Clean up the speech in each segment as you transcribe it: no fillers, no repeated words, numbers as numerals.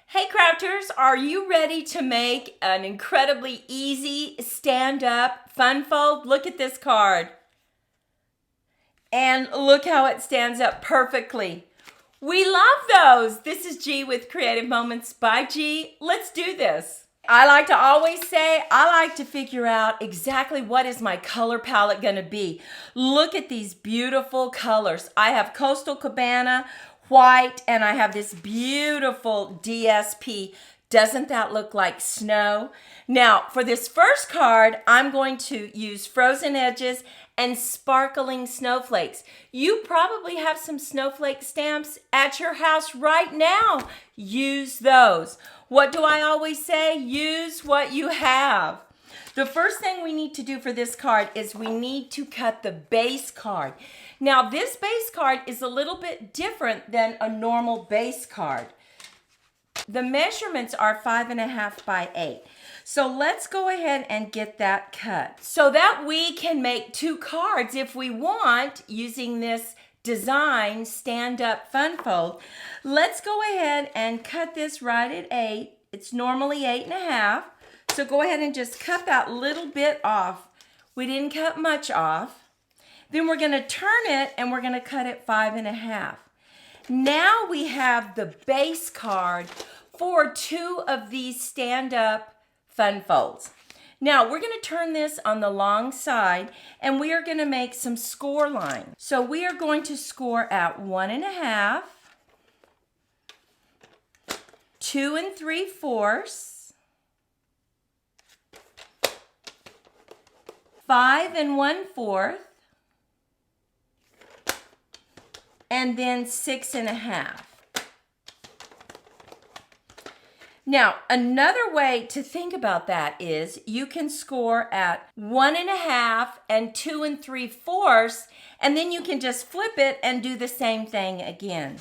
Hey crafters, are you ready to make an incredibly easy stand-up fun fold? Look at this card. And look how it stands up perfectly. We love those. This is G with Creative Moments by G. Let's do this. I like to always say, I like to figure out exactly what is my color palette going to be. Look at these beautiful colors. I have Coastal Cabana, white, and I have this beautiful DSP. Doesn't that look like snow? Now, for this first card, I'm going to use frozen edges and sparkling snowflakes. You probably have some snowflake stamps at your house right now. Use those. What do I always say? Use what you have. The first thing we need to do for this card is we need to cut the base card. Now, this base card is a little bit different than a normal base card. The measurements are 5.5 by 8. So let's go ahead and get that cut so that we can make 2 cards if we want using this design stand-up fun fold. Let's go ahead and cut this right at 8. It's normally 8.5. So go ahead and just cut that little bit off. We didn't cut much off. Then we're going to turn it and we're going to cut it 5.5. Now we have the base card for 2 of these stand-up fun folds. Now we're going to turn this on the long side and we are going to make some score lines. So we are going to score at 1.5, 2 3/4, 5 1/4, and then 6.5. Now, another way to think about that is you can score at 1.5 and 2 3/4, and then you can just flip it and do the same thing again.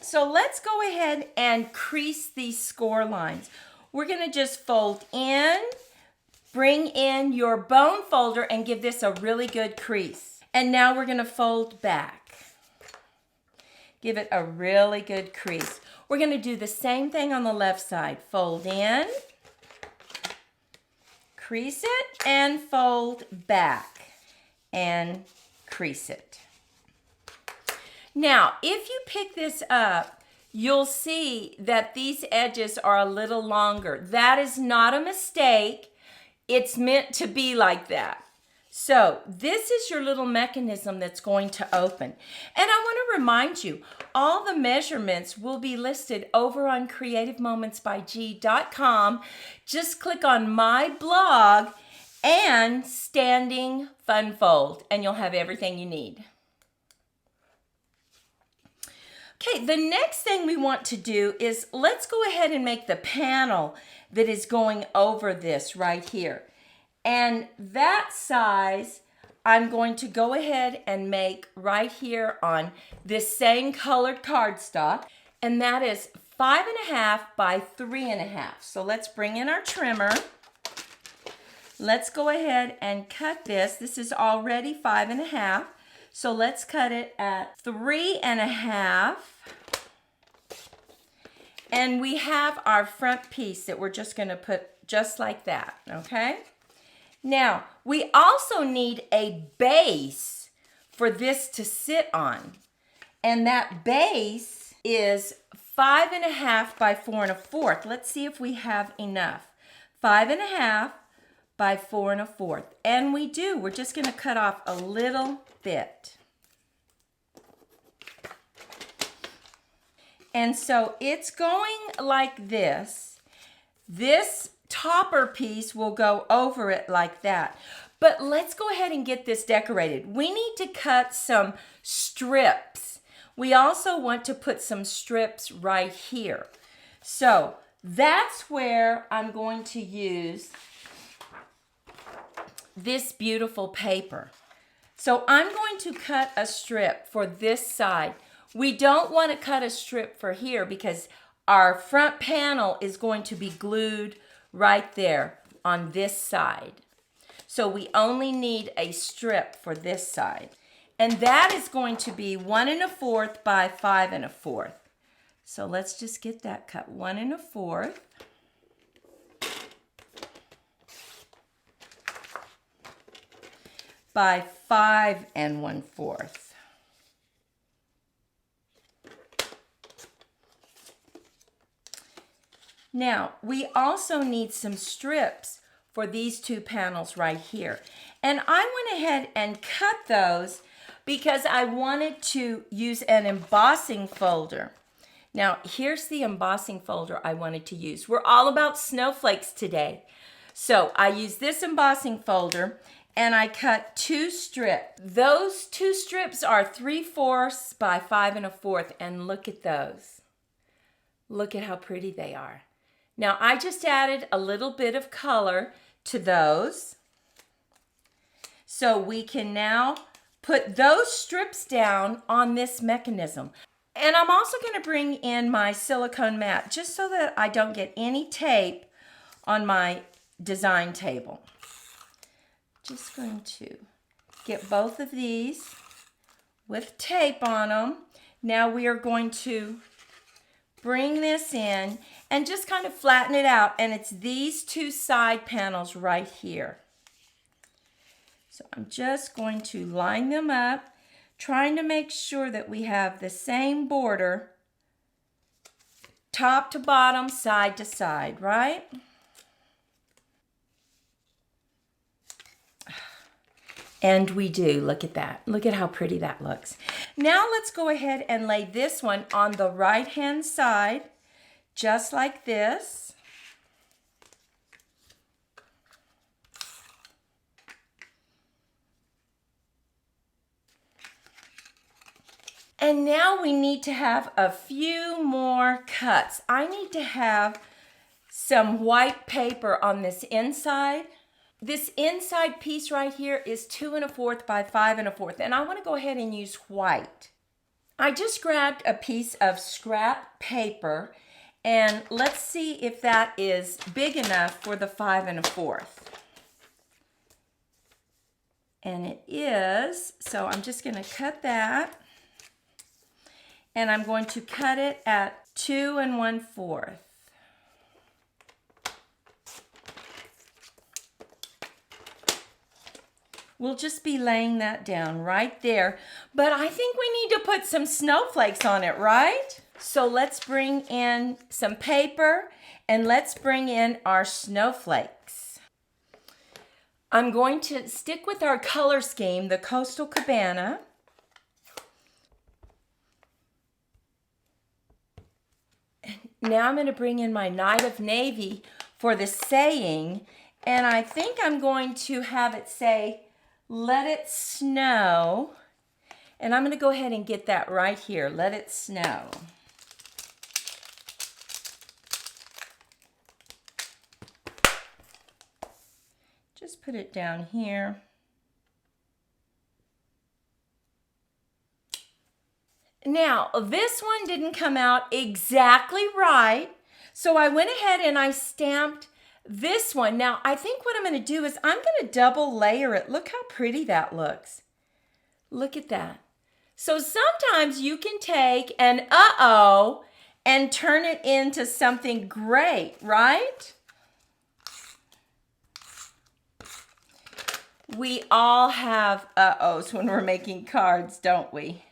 So let's go ahead and crease these score lines. We're going to just fold in, bring in your bone folder and give this a really good crease. And now we're going to fold back. Give it a really good crease. We're going to do the same thing on the left side. Fold in, crease it, and fold back and crease it. Now, if you pick this up, you'll see that these edges are a little longer. That is not a mistake. It's meant to be like that. So this is your little mechanism that's going to open. And I want to remind you, all the measurements will be listed over on creativemomentsbygee.com. Just click on my blog and standing fun fold, and you'll have everything you need. Okay, the next thing we want to do is let's go ahead and make the panel that is going over this right here. And that size, I'm going to go ahead and make right here on this same colored cardstock. And that is 5.5 by 3.5. So let's bring in our trimmer. Let's go ahead and cut this. This is already 5.5. So let's cut it at 3.5. And we have our front piece that we're just going to put just like that, okay? Now, we also need a base for this to sit on. And that base is 5.5 by 4 1/4. Let's see if we have enough. 5.5 by 4 1/4. And we do. We're just going to cut off a little bit. And so it's going like this. This topper piece will go over it like that. But let's go ahead and get this decorated. We need to cut some strips. We also want to put some strips right here. So that's where I'm going to use this beautiful paper. So I'm going to cut a strip for this side. We don't want to cut a strip for here because our front panel is going to be glued right there on this side. So we only need a strip for this side. And that is going to be 1 1/4 by 5 1/4. So let's just get that cut 1 1/4. By 5 1/4. Now, we also need some strips for these 2 panels right here. And I went ahead and cut those because I wanted to use an embossing folder. Now, here's the embossing folder I wanted to use. We're all about snowflakes today. So I used this embossing folder and I cut 2 strips. Those 2 strips are 3/4 by 5 1/4, and look at those. Look at how pretty they are. Now I just added a little bit of color to those. So we can now put those strips down on this mechanism. And I'm also going to bring in my silicone mat just so that I don't get any tape on my design table. Just going to get both of these with tape on them. Now we are going to bring this in and just kind of flatten it out, and it's these 2 side panels right here. So I'm just going to line them up, trying to make sure that we have the same border, top to bottom, side to side, right? And we do. Look at that. Look at how pretty that looks. Now let's go ahead and lay this one on the right-hand side, just like this. And now we need to have a few more cuts. I need to have some white paper on this inside. This inside piece right here is 2 1/4 by 5 1/4, and I want to go ahead and use white. I just grabbed a piece of scrap paper, and let's see if that is big enough for the 5 1/4. And it is, so I'm just going to cut that, and I'm going to cut it at 2 1/4. We'll just be laying that down right there. But I think we need to put some snowflakes on it, right? So let's bring in some paper and let's bring in our snowflakes. I'm going to stick with our color scheme, the Coastal Cabana. Now I'm going to bring in my Night of Navy for the saying, and I think I'm going to have it say, "Let it snow," and I'm going to go ahead and get that right here. Let it snow. Just put it down here. Now, this one didn't come out exactly right, so I went ahead and I stamped this one. Now, I think what I'm going to do is I'm going to double layer it. Look how pretty that looks. Look at that. So sometimes you can take an uh-oh and turn it into something great, right? We all have uh-ohs when we're making cards, don't we?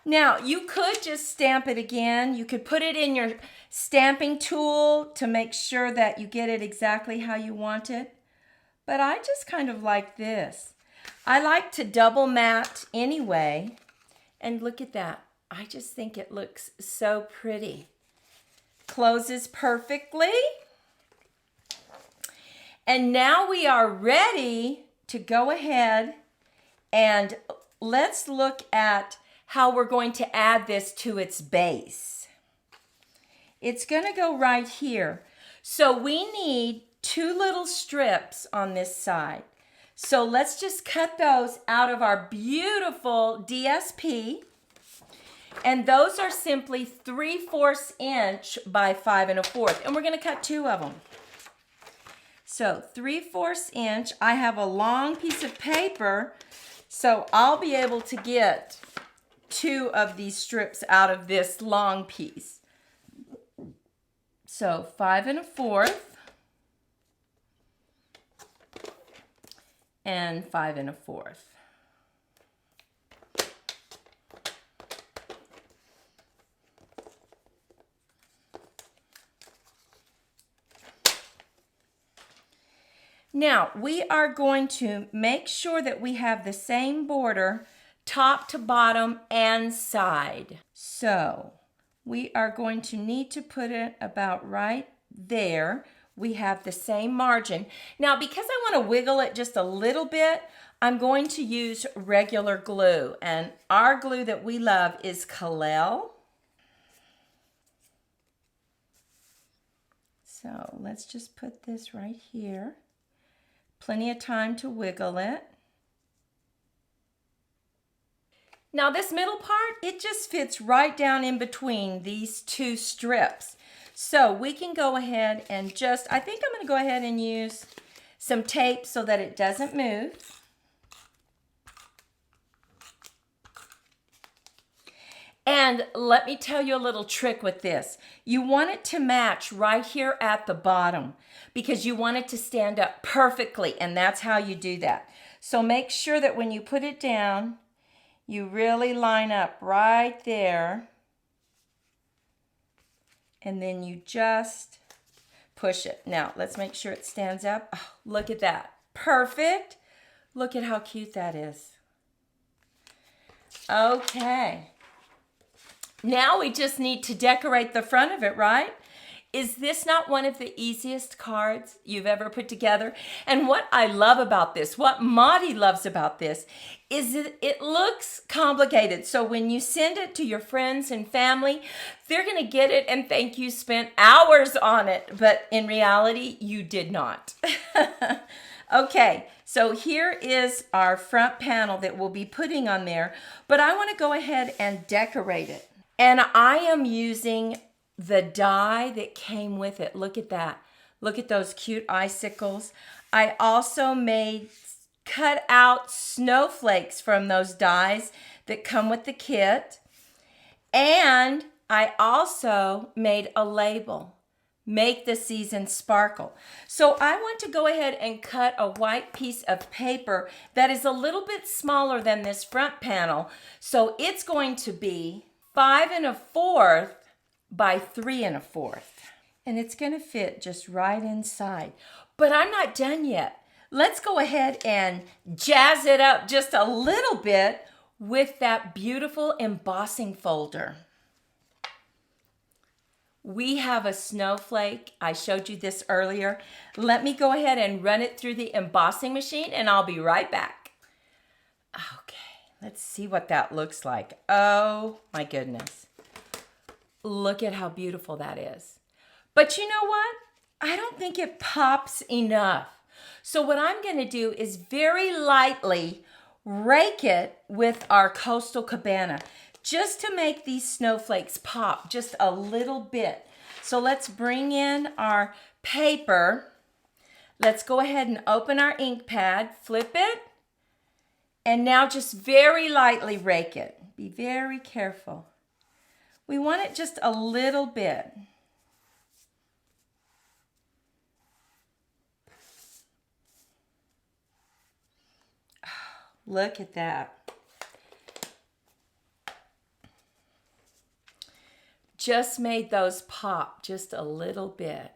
Now, you could just stamp it again. You could put it in your stamping tool to make sure that you get it exactly how you want it. But I just kind of like this. I like to double mat anyway. And look at that. I just think it looks so pretty. Closes perfectly. And now we are ready to go ahead and let's look at how we're going to add this to its base. It's going to go right here. So we need 2 little strips on this side. So let's just cut those out of our beautiful DSP. And those are simply 3/4 inch by 5 1/4. And we're going to cut 2 of them. So 3/4 inch. I have a long piece of paper, so I'll be able to get 2 of these strips out of this long piece. So 5 1/4 and 5 1/4. Now, we are going to make sure that we have the same border top to bottom and side. So, we are going to need to put it about right there. We have the same margin. Now, because I want to wiggle it just a little bit, I'm going to use regular glue. And our glue that we love is Kalel. So, let's just put this right here. Plenty of time to wiggle it. Now this middle part, it just fits right down in between these two strips. So we can go ahead and I think I'm going to go ahead and use some tape so that it doesn't move. And let me tell you a little trick with this. You want it to match right here at the bottom because you want it to stand up perfectly, and that's how you do that. So make sure that when you put it down, you really line up right there, and then you just push it. Now, let's make sure it stands up. Oh, look at that. Perfect. Look at how cute that is. Okay. Now we just need to decorate the front of it, right? Is this not one of the easiest cards you've ever put together? And what I love about this, what Maudie loves about this, is that it looks complicated. So when you send it to your friends and family, they're going to get it and think you spent hours on it. But in reality, you did not. Okay, so here is our front panel that we'll be putting on there. But I want to go ahead and decorate it. And I am using the die that came with it. Look at that. Look at those cute icicles. I also cut out snowflakes from those dies that come with the kit. And I also made a label. Make the season sparkle. So I want to go ahead and cut a white piece of paper that is a little bit smaller than this front panel. So it's going to be 5 1/4 by 3 1/4. And it's going to fit just right inside. But I'm not done yet. Let's go ahead and jazz it up just a little bit with that beautiful embossing folder. We have a snowflake. I showed you this earlier. Let me go ahead and run it through the embossing machine and I'll be right back. Okay. Let's see what that looks like. Oh my goodness. Look at how beautiful that is. But you know what? I don't think it pops enough. So what I'm going to do is very lightly rake it with our Coastal Cabana just to make these snowflakes pop just a little bit. So let's bring in our paper. Let's go ahead and open our ink pad, flip it. And now just very lightly rake it. Be very careful. We want it just a little bit. Look at that. Just made those pop just a little bit.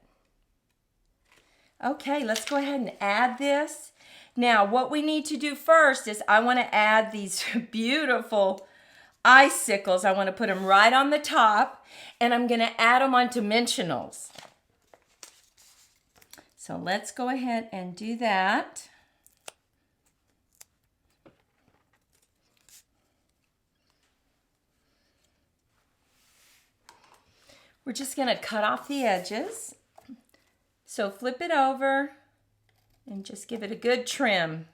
Okay, let's go ahead and add this. Now, what we need to do first is I want to add these beautiful icicles. I want to put them right on the top, and I'm going to add them on dimensionals. So let's go ahead and do that. We're just going to cut off the edges. So flip it over and just give it a good trim.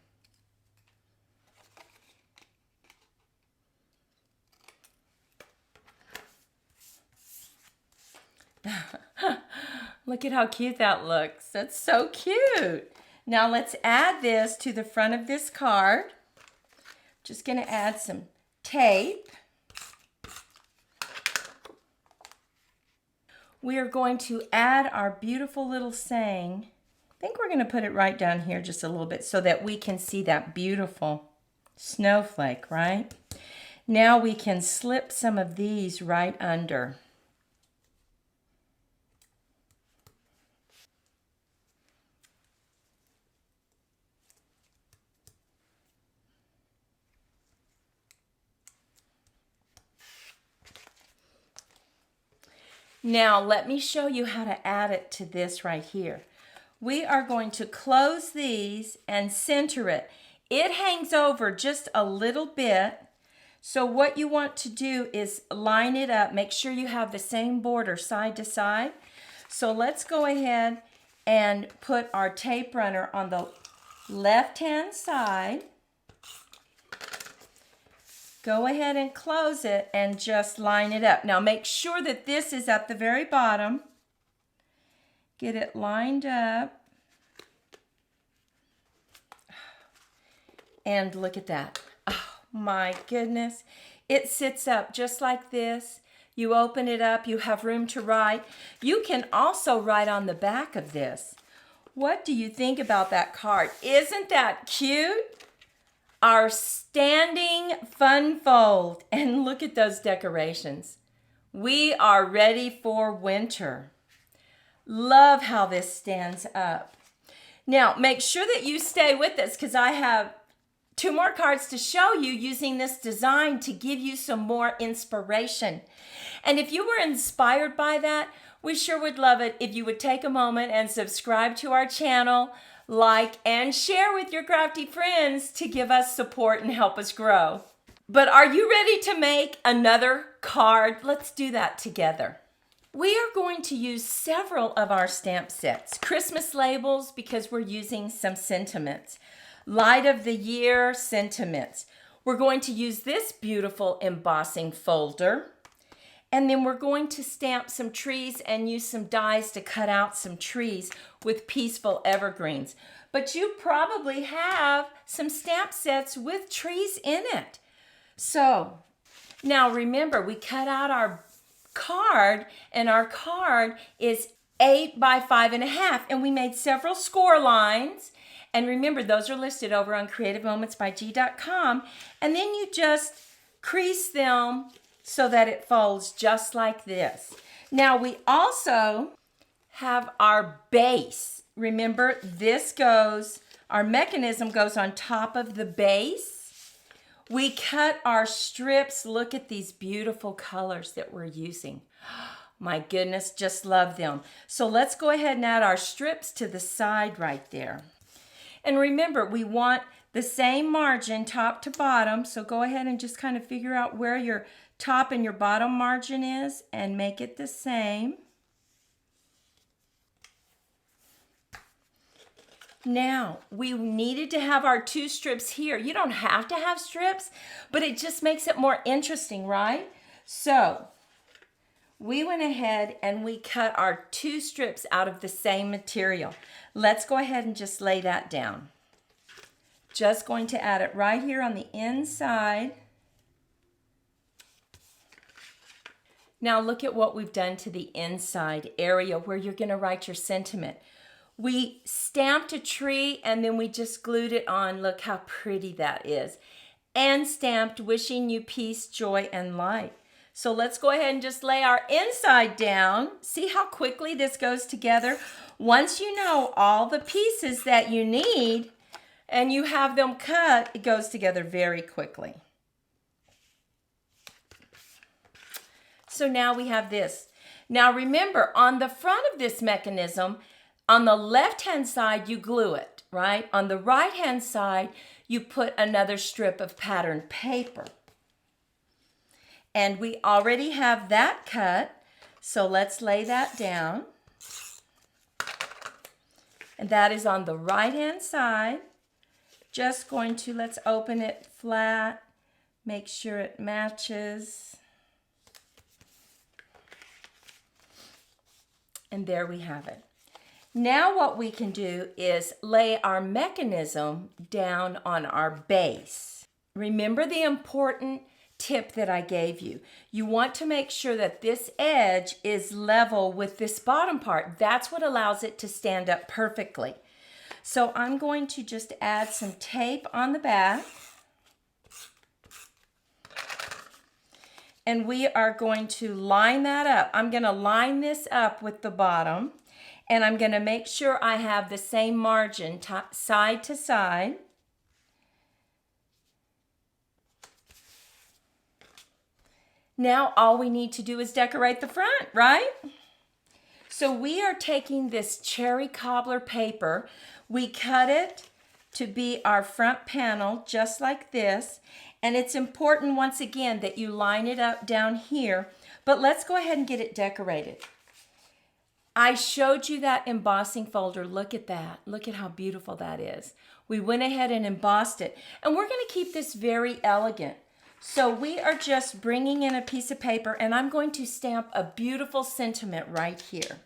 Look at how cute that looks. That's so cute. Now let's add this to the front of this card. Just going to add some tape. we are going to add our beautiful little saying. I think we're going to put it right down here just a little bit so that we can see that beautiful snowflake, right? Now we can slip some of these right under. Now let me show you how to add it to this right here. We are going to close these and center it. It hangs over just a little bit. So what you want to do is line it up. Make sure you have the same border side to side. So let's go ahead and put our tape runner on the left-hand side. Go ahead and close it and just line it up. Now make sure that this is at the very bottom. Get it lined up. And look at that. Oh my goodness. It sits up just like this. You open it up, you have room to write. You can also write on the back of this. What do you think about that card? Isn't that cute? Our standing fun fold. And look at those decorations. We are ready for winter. Love how this stands up. Now, make sure that you stay with us because I have 2 more cards to show you using this design to give you some more inspiration. And if you were inspired by that, we sure would love it if you would take a moment and subscribe to our channel, like, and share with your crafty friends to give us support and help us grow. But are you ready to make another card? Let's do that together. We are going to use several of our stamp sets. Christmas labels because we're using some sentiments. Light of the year sentiments. We're going to use this beautiful embossing folder. And then we're going to stamp some trees and use some dies to cut out some trees with peaceful evergreens. But you probably have some stamp sets with trees in it. So now remember, we cut out our card and our card is 8 by 5.5 and we made several score lines. And remember, those are listed over on creativemomentsbyg.com. And then you just crease them so that it folds just like this. Now we also have our base. Remember, our mechanism goes on top of the base. We cut our strips. Look at these beautiful colors that we're using. My goodness, just love them. So let's go ahead and add our strips to the side right there. And remember, we want the same margin top to bottom. So go ahead and just kind of figure out where your top and your bottom margin is and make it the same. Now, we needed to have our 2 strips here. You don't have to have strips, but it just makes it more interesting, right? So we went ahead and we cut our 2 strips out of the same material. Let's go ahead and just lay that down. Just going to add it right here on the inside. Now look at what we've done to the inside area where you're going to write your sentiment. We stamped a tree and then we just glued it on. Look how pretty that is. And stamped wishing you peace, joy, and light. So let's go ahead and just lay our inside down. See how quickly this goes together? Once you know all the pieces that you need and you have them cut, it goes together very quickly. So now we have this. Now remember, on the front of this mechanism, on the left-hand side, you glue it, right? On the right-hand side, you put another strip of patterned paper. And we already have that cut, so let's lay that down. And that is on the right-hand side. Just going to, let's open it flat, make sure it matches. And there we have it. Now what we can do is lay our mechanism down on our base. Remember the important tip that I gave you. You want to make sure that this edge is level with this bottom part. That's what allows it to stand up perfectly. So I'm going to just add some tape on the back. And we are going to line that up. I'm going to line this up with the bottom. And I'm going to make sure I have the same margin side to side. Now all we need to do is decorate the front, right? So we are taking this cherry cobbler paper. We cut it to be our front panel just like this. And it's important once again that you line it up down here. But let's go ahead and get it decorated. I showed you that embossing folder. Look at that. Look at how beautiful that is. We went ahead and embossed it. And we're going to keep this very elegant. So we are just bringing in a piece of paper and I'm going to stamp a beautiful sentiment right here.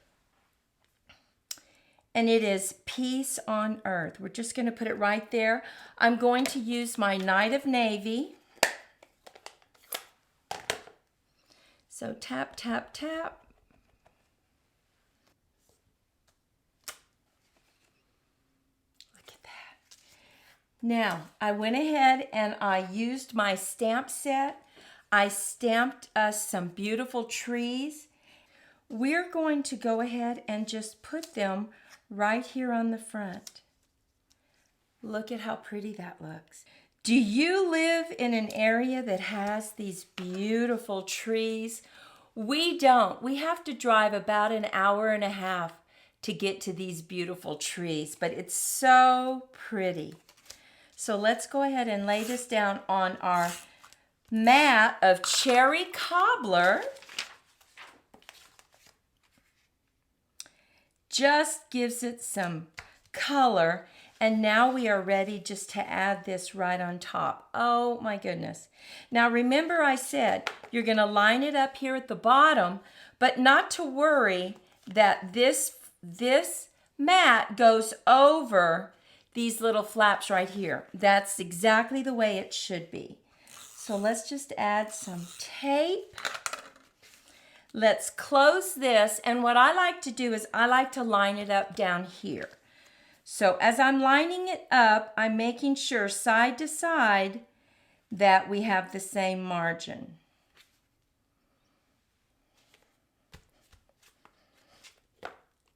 And it is peace on earth. We're just going to put it right there. I'm going to use my Night of Navy. So tap, tap, tap. Now, I went ahead and I used my stamp set. I stamped us some beautiful trees. We're going to go ahead and just put them right here on the front. Look at how pretty that looks. Do you live in an area that has these beautiful trees? We don't. We have to drive about an hour and a half to get to these beautiful trees, but it's so pretty. So let's go ahead and lay this down on our mat of cherry cobbler. Just gives it some color. And now we are ready just to add this right on top. Oh my goodness. Now remember I said you're going to line it up here at the bottom, but not to worry that this mat goes over these little flaps right here. That's exactly the way it should be. So let's just add some tape. Let's close this. And what I like to do is I like to line it up down here. So as I'm lining it up, I'm making sure side to side that we have the same margin.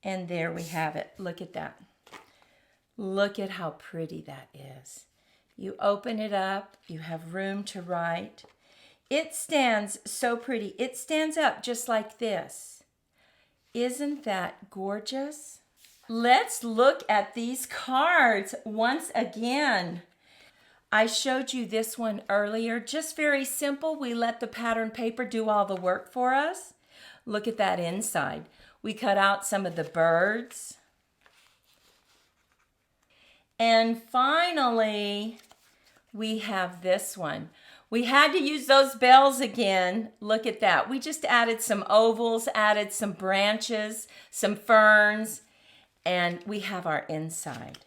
And there we have it. Look at that. Look at how pretty that is. You open it up, you have room to write. It stands so pretty. It stands up just like this. Isn't that gorgeous? Let's look at these cards once again. I showed you this one earlier. Just very simple. We let the pattern paper do all the work for us. Look at that inside. We cut out some of the birds. And finally, we have this one. We had to use those bells again. Look at that. We just added some ovals, added some branches, some ferns, and we have our inside.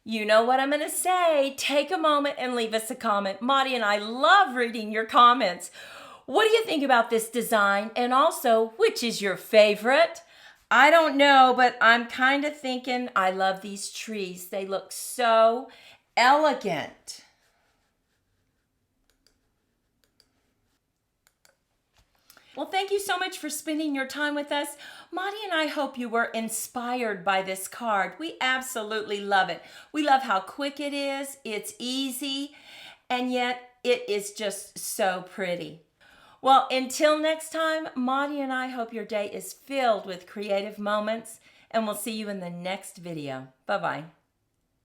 You know what I'm going to say. Take a moment and leave us a comment. Maudie and I love reading your comments. What do you think about this design? And also, which is your favorite? I don't know, but I'm kind of thinking I love these trees. They look so elegant. Well, thank you so much for spending your time with us. Maudie and I hope you were inspired by this card. We absolutely love it. We love how quick it is. It's easy, and yet it is just so pretty. Well, until next time, Maudie and I hope your day is filled with creative moments, and we'll see you in the next video. Bye-bye.